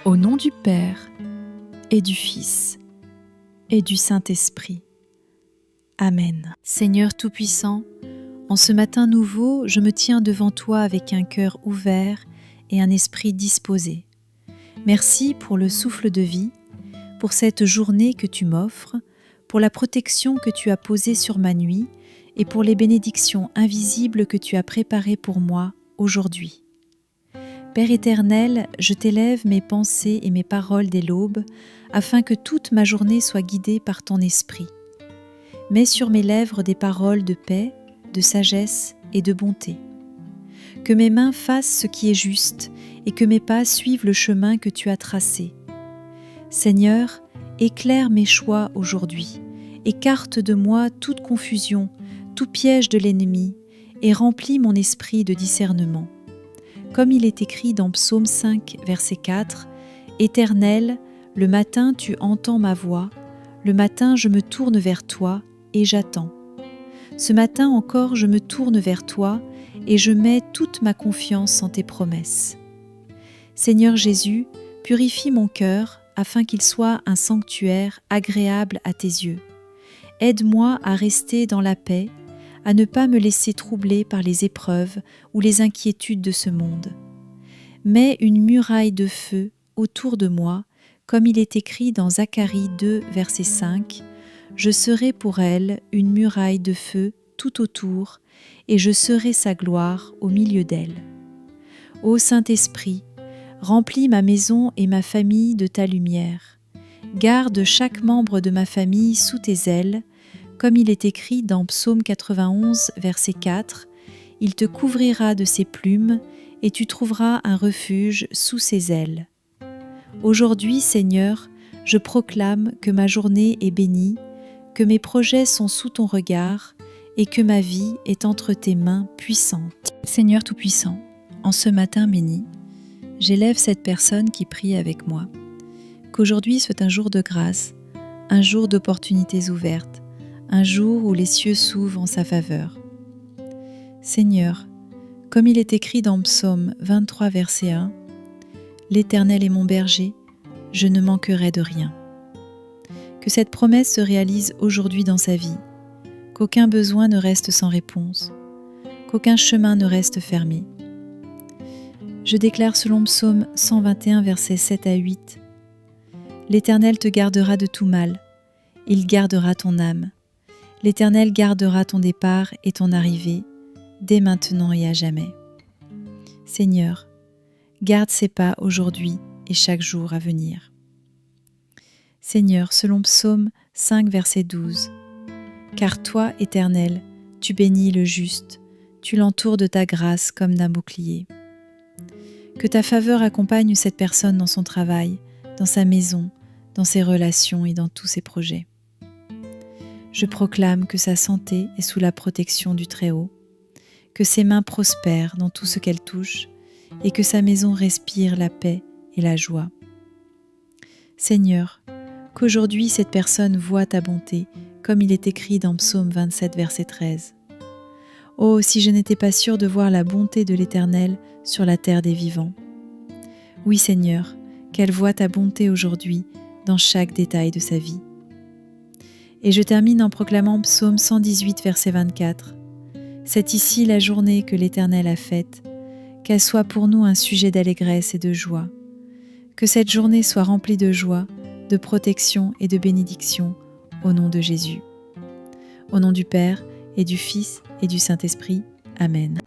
Au nom du Père, et du Fils, et du Saint-Esprit. Amen. Seigneur Tout-Puissant, en ce matin nouveau, je me tiens devant toi avec un cœur ouvert et un esprit disposé. Merci pour le souffle de vie, pour cette journée que tu m'offres, pour la protection que tu as posée sur ma nuit et pour les bénédictions invisibles que tu as préparées pour moi aujourd'hui. Père éternel, je t'élève mes pensées et mes paroles dès l'aube, afin que toute ma journée soit guidée par ton esprit. Mets sur mes lèvres des paroles de paix, de sagesse et de bonté. Que mes mains fassent ce qui est juste et que mes pas suivent le chemin que tu as tracé. Seigneur, éclaire mes choix aujourd'hui, écarte de moi toute confusion, tout piège de l'ennemi et remplis mon esprit de discernement. Comme il est écrit dans Psaume 5, verset 4, « Éternel, le matin tu entends ma voix, le matin je me tourne vers toi et j'attends. Ce matin encore je me tourne vers toi et je mets toute ma confiance en tes promesses. Seigneur Jésus, purifie mon cœur afin qu'il soit un sanctuaire agréable à tes yeux. Aide-moi à rester dans la paix, à ne pas me laisser troubler par les épreuves ou les inquiétudes de ce monde. Mets une muraille de feu autour de moi, comme il est écrit dans Zacharie 2, verset 5, « Je serai pour elle une muraille de feu tout autour, et je serai sa gloire au milieu d'elle. » Ô Saint-Esprit, remplis ma maison et ma famille de ta lumière. Garde chaque membre de ma famille sous tes ailes, comme il est écrit dans Psaume 91, verset 4, « Il te couvrira de ses plumes, et tu trouveras un refuge sous ses ailes. » Aujourd'hui, Seigneur, je proclame que ma journée est bénie, que mes projets sont sous ton regard, et que ma vie est entre tes mains puissantes. Seigneur Tout-Puissant, en ce matin béni, j'élève cette personne qui prie avec moi. Qu'aujourd'hui soit un jour de grâce, un jour d'opportunités ouvertes, un jour où les cieux s'ouvrent en sa faveur. Seigneur, comme il est écrit dans Psaume 23, verset 1, « L'Éternel est mon berger, je ne manquerai de rien. » Que cette promesse se réalise aujourd'hui dans sa vie, qu'aucun besoin ne reste sans réponse, qu'aucun chemin ne reste fermé. Je déclare selon Psaume 121, versets 7 à 8, « L'Éternel te gardera de tout mal, il gardera ton âme. L'Éternel gardera ton départ et ton arrivée, dès maintenant et à jamais. » Seigneur, garde ses pas aujourd'hui et chaque jour à venir. Seigneur, selon Psaume 5, verset 12, « Car toi, Éternel, tu bénis le juste, tu l'entoures de ta grâce comme d'un bouclier. » Que ta faveur accompagne cette personne dans son travail, dans sa maison, dans ses relations et dans tous ses projets. Je proclame que sa santé est sous la protection du Très-Haut, que ses mains prospèrent dans tout ce qu'elle touche et que sa maison respire la paix et la joie. Seigneur, qu'aujourd'hui cette personne voie ta bonté, comme il est écrit dans Psaume 27, verset 13. Oh, si je n'étais pas sûre de voir la bonté de l'Éternel sur la terre des vivants. Oui, Seigneur, qu'elle voie ta bonté aujourd'hui dans chaque détail de sa vie. Et je termine en proclamant Psaume 118, verset 24. « C'est ici la journée que l'Éternel a faite, qu'elle soit pour nous un sujet d'allégresse et de joie. Que cette journée soit remplie de joie, de protection et de bénédiction, au nom de Jésus. Au nom du Père, et du Fils, et du Saint-Esprit. Amen.